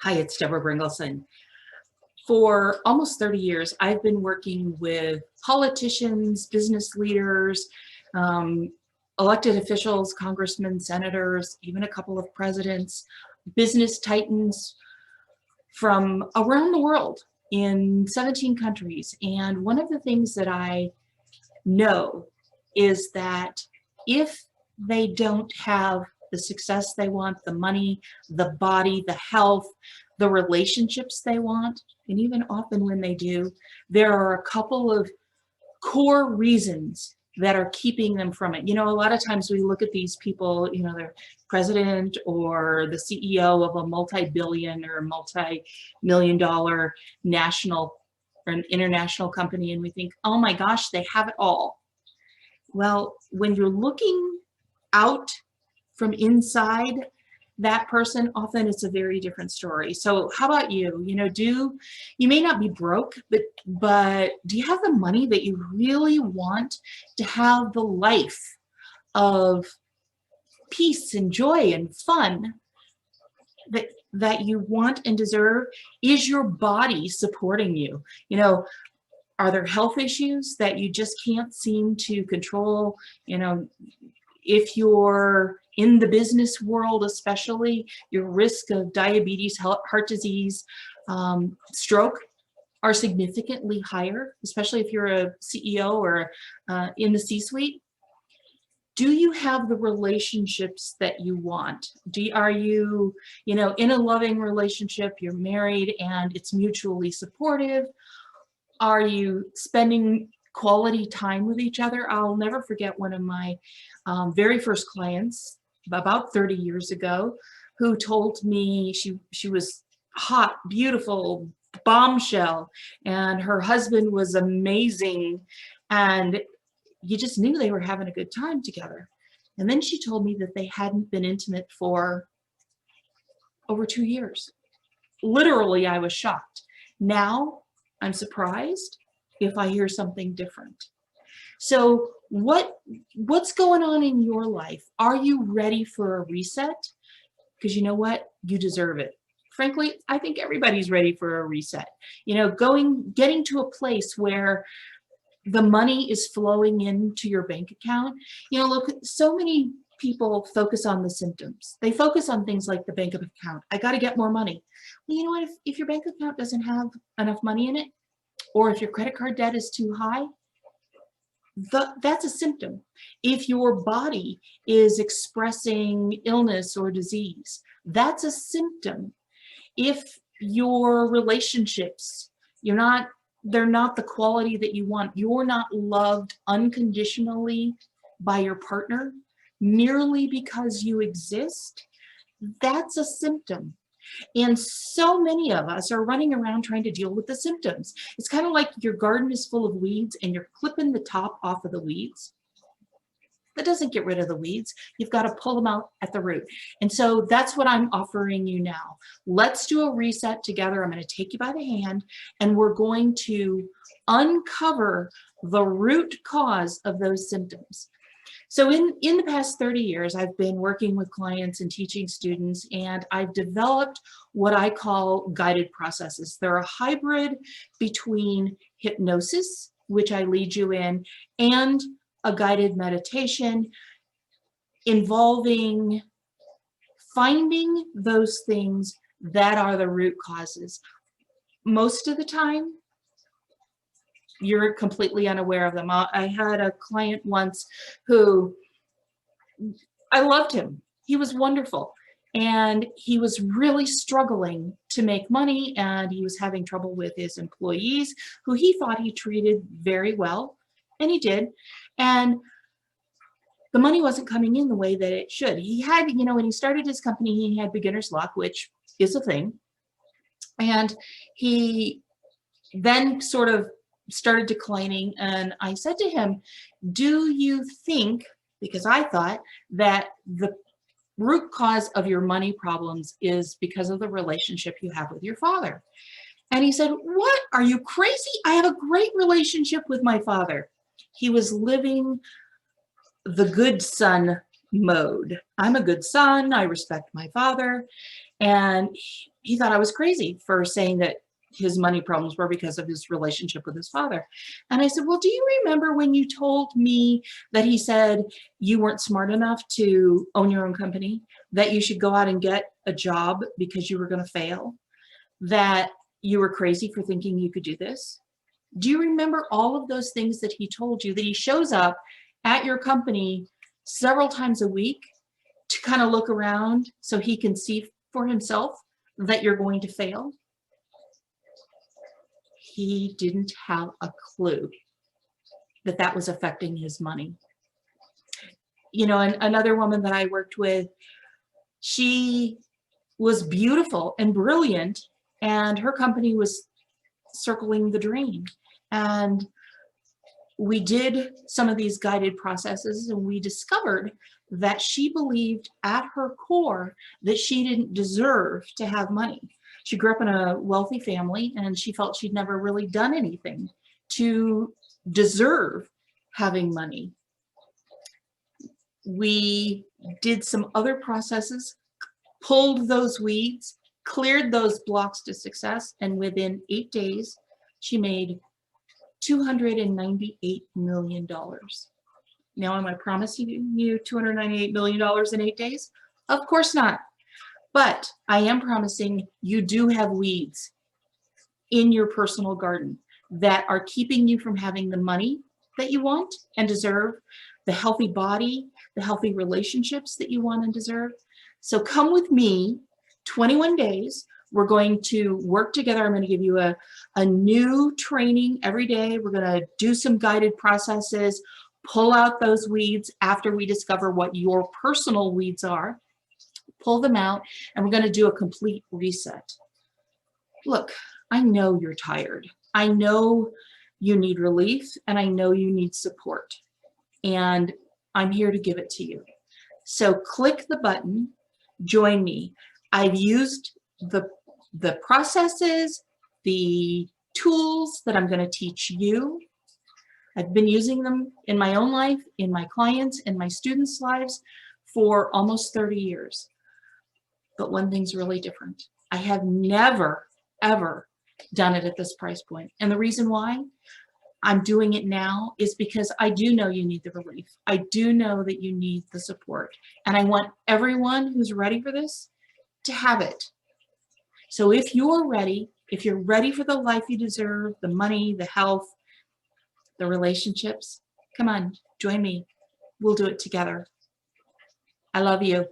Hi, it's Deborah Bringelson. For almost 30 years, I've been working with politicians, business leaders, um, elected officials, congressmen, senators, even a couple of presidents, business titans from around the world in 17 countries. And one of the things that I know is that if they don't have the success they want, the money, the body, the health, the relationships they want, and even often when they do, there are a couple of core reasons that are keeping them from it. You know, a lot of times we look at these people, you know, they're president or the CEO of a multi-billion or multi-million dollar national or an international company, and we think, oh my gosh, they have it all. Well, when you're looking out from inside that person, often it's a very different story. So how about you? You know, you may not be broke, but do you have the money that you really want to have the life of peace and joy and fun that you want and deserve? Is your body supporting you? You know, are there health issues that you just can't seem to control? You know, if you're in the business world, especially, your risk of diabetes, heart disease, stroke are significantly higher, especially if you're a CEO or in the C-suite. Do you have the relationships that you want? Are you, you know, in a loving relationship, you're married and it's mutually supportive? Are you spending quality time with each other? I'll never forget one of my very first clients about 30 years ago who told me she was hot, beautiful, bombshell, and her husband was amazing, and you just knew they were having a good time together. And then she told me that they hadn't been intimate for over 2 years. Literally, I was shocked. Now I'm surprised if I hear something different. So what's going on in your life? Are you ready for a reset? Because you know what? You deserve it. Frankly, I think everybody's ready for a reset. You know, getting to a place where the money is flowing into your bank account. You know, look, so many people focus on the symptoms. They focus on things like the bank account. I got to get more money. Well, you know what? If your bank account doesn't have enough money in it, or if your credit card debt is too high, that's a symptom. If your body is expressing illness or disease, that's a symptom. If your relationships, they're not the quality that you want, you're not loved unconditionally by your partner merely because you exist, that's a symptom. And so many of us are running around trying to deal with the symptoms. It's kind of like your garden is full of weeds and you're clipping the top off of the weeds. That doesn't get rid of the weeds. You've got to pull them out at the root. And so that's what I'm offering you now. Let's do a reset together. I'm going to take you by the hand and we're going to uncover the root cause of those symptoms. So in the past 30 years, I've been working with clients and teaching students, and I've developed what I call guided processes. They're a hybrid between hypnosis, which I lead you in, and a guided meditation involving finding those things that are the root causes. Most of the time, you're completely unaware of them. I had a client once who, I loved him. He was wonderful. And he was really struggling to make money, and he was having trouble with his employees, who he thought he treated very well, and he did. And the money wasn't coming in the way that it should. He had, you know, when he started his company, he had beginner's luck, which is a thing. And he then sort of started declining, and I said to him, do you think, because I thought that the root cause of your money problems is because of the relationship you have with your father? And he said, what, are you crazy? I have a great relationship with my father. He was living the good son mode. I'm a good son, I respect my father. And he thought I was crazy for saying that his money problems were because of his relationship with his father. And I said, well, do you remember when you told me that he said you weren't smart enough to own your own company, that you should go out and get a job because you were going to fail, that you were crazy for thinking you could do this? Do you remember all of those things that he told you, that he shows up at your company several times a week to kind of look around so he can see for himself that you're going to fail? He didn't have a clue that that was affecting his money. You know, and another woman that I worked with, she was beautiful and brilliant, and her company was circling the drain. And we did some of these guided processes, and we discovered that she believed at her core that she didn't deserve to have money. She grew up in a wealthy family, and she felt she'd never really done anything to deserve having money. We did some other processes, pulled those weeds, cleared those blocks to success, and within 8 days, she made $298 million. Now, am I promising you $298 million in 8 days? Of course not. But I am promising you do have weeds in your personal garden that are keeping you from having the money that you want and deserve, the healthy body, the healthy relationships that you want and deserve. So come with me, 21 days. We're going to work together. I'm going to give you a new training every day. We're going to do some guided processes, pull out those weeds after we discover what your personal weeds are, pull them out, and we're going to do a complete reset. Look, I know you're tired. I know you need relief, and I know you need support. And I'm here to give it to you. So click the button, join me. I've used the processes, the tools that I'm going to teach you. I've been using them in my own life, in my clients, in my students' lives for almost 30 years. But one thing's really different. I have never, ever done it at this price point. And the reason why I'm doing it now is because I do know you need the relief. I do know that you need the support. And I want everyone who's ready for this to have it. So if you're ready for the life you deserve, the money, the health, the relationships, come on, join me. We'll do it together. I love you.